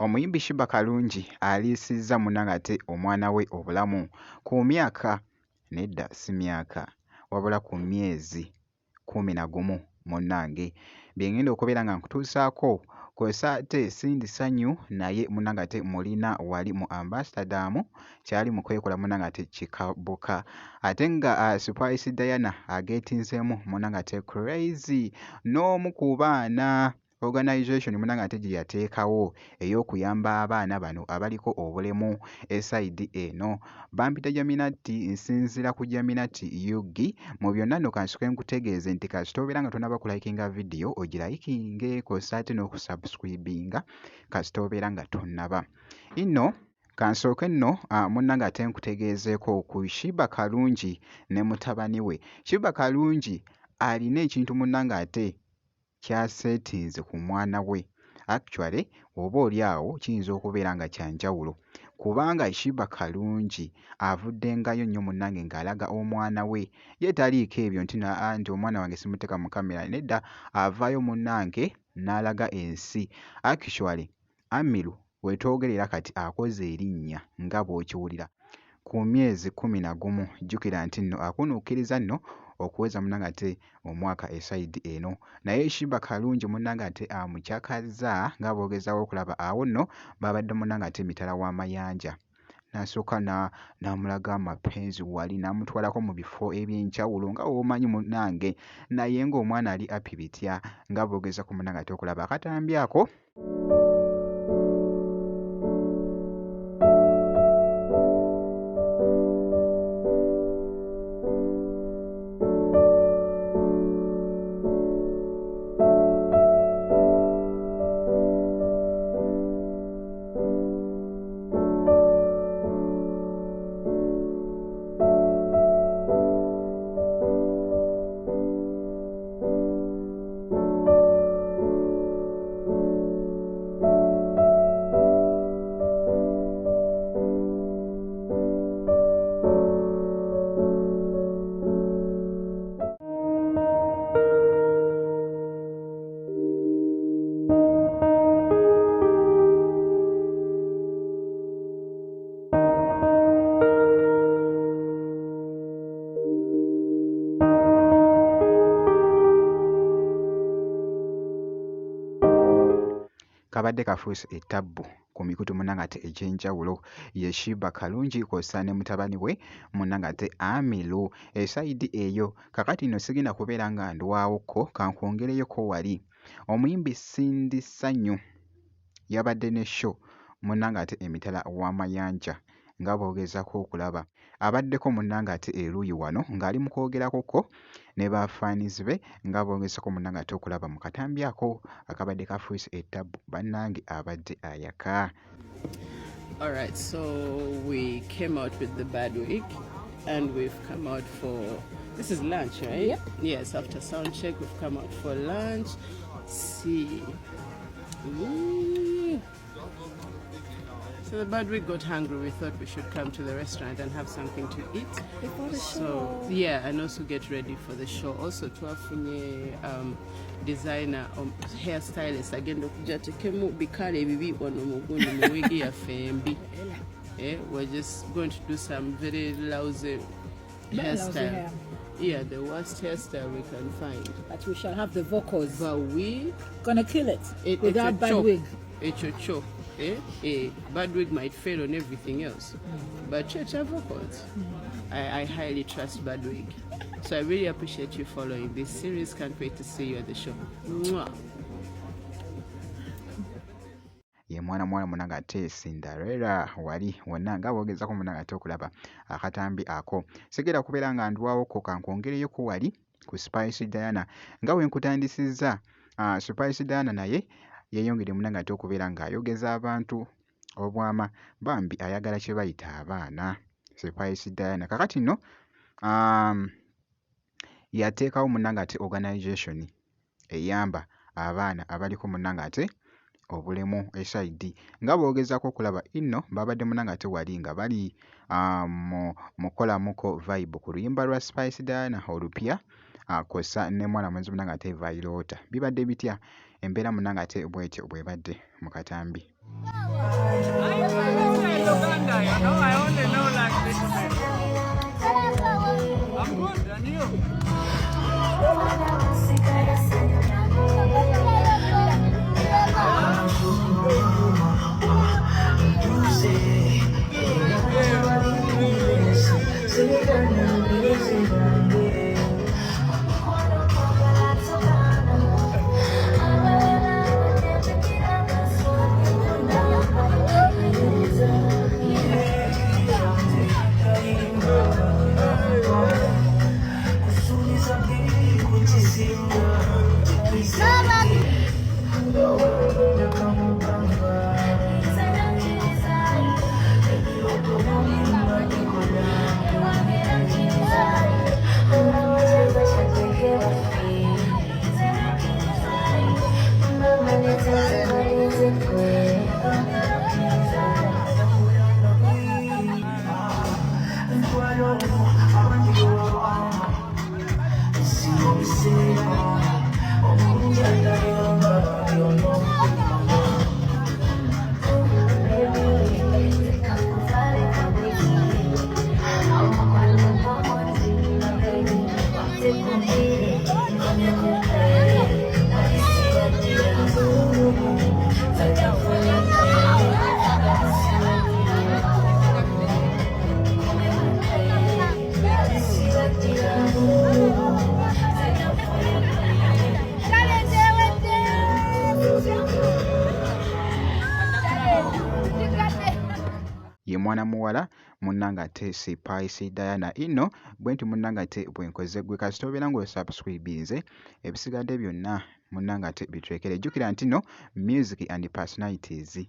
Omuyimbi Sheebah Karungi aliisizza munnange ate omwana we obulamu ku myaka nedda si myaka wabula ku myezi 11 munnange bye ngenda okubeera nga nkutuusaako kw'ossa ate sindi ssanyu naye munnange ate mulina wali mu Amsterdam kyali mu kwekola munnange ate kikabuka ate nga Spice Diana ageetinzeemu munnange ate crazy n'omu ku baana organisation munnange ate gye yateekawo ey'okuyamba abaana bano abaliko obulemu esayidi eno bampita Jaminati nsinzira ku Jaminati Yugi mu byonna nno kansooke nkutegeeze nti kasita obeera nga tonaba kulayikinga vidiyo ogirayikinge kw'ossa ate n'okusubscribinga kasita obeera nga tonnaba inno kansooke nno munnange ate nkutegeezeeko ku Sheebah Karungi ne mutabani we. Sheebah Karungi alina ekintu munnange ate kyaseetinze ku mwana we actually oba oli awo kiyinza okubeera nga kyanjawulo kubanga Sheebah Karungi avuddengayo nnyo munnange ng'alaga omwana we ye taliiko ebyo nti omwana wange simuteeka mu kamera nedda avaayo munnange n'alaga ensi actually Amiru wetwogerera kati akoze erinnya nga bw'okiwulira ku myezi 11 jjukira nti nno akunuukiriza nno okuweza munnange ate omwaka esayidi eno naye Sheebah Karungi munnange ate amukyakazza nga boogezaawo okulaba awo nno babadde munnange ate mitala w'amayanja n'asooka n'amulaga amapenzi wali n'amutwalako mu bifo eby'enjawulo nga w'omanyi munnange naye ng'omwana ali api bitya nga boogeza ku munnange ate okulaba akatambi ako kabadde kafuuse ettabbu ku mikutu munnange ate egy'enjawulo ye Sheebah Karungi kw'ossa ne mutabani we munnange ate Amiru esayidi eyo kakati nno sigenda kubeera nga ndwawokko kankwongereyoko wali omuyimbi Sindi Ssanyu yabadde ne show munnange ate emitala w'amayanja nga boogezaako okulaba abaddeko munnange ate eruuyi wano ng'ali mu kwogerakokko ne bafaanizi be nga boogezako munnange ate okulaba mu katambi ako akabadde kafuuse ettabbu bannange abadde ayaka. All right, so we came out with the Badwig and we've come out for this is lunch, right? Yep. Yes, after sound check we've come out for lunch. See. Ooh. So the Badwig got hungry. We thought we should come to the restaurant and have something to eat. Before the So show. yeah, and also get ready for the show. Also twafunye designer hairstylist agenda okuja tekemu bikale ebibi wano mu gundi mu wigi yaffe embi. We're just going to do some very lousy hairstyle. hair. Yeah, the worst hairstyle we can find. But we shall have the vocals. But we Gonna kill it with that bad cho. wig. Cho. Badwig might fail on everything else, but church have vocals. I highly trust Badwig. So I really appreciate you following this series. Can't wait to see you at the show. Mwah. ye mwana munnange ate Cinderella wali wonna nga boogezako munnange ate okulaba akatambi ako sigera kubeera nga ndwawokko kankwongereyoko wali ku Spice Diana nga we nkutandisizza Spice Diana naye yeeyongere munnange ate okubeera ng'ayogeza abantu obwama bambi ayagala kye bayita abaana Spice Diana kakati nno yateekawo munnange ate organisation eyamba abaana abaliko munnange ate obulemu esayidi nga boogezako okulaba inno babadde munnange ate wali nga bali mukolamuko vibe ku luyimba lwa Spice Diana olupya kw'ossa ne mwana mwenzi munnange ate Violet bibadde bitya embeera munnange ate bw'etyo bw'ebadde mu katambi. Uganda, you know, I only know like this. I'm good, and you? Ye mwana muwala munnanga ate Sipaisi Diana ino bwe nti munnanga ate bwenkoze gwe kasita obeera ng'osubscribinze ebisigadde byonna munnanga ate bitwekere. Jjukira nti no music and personalities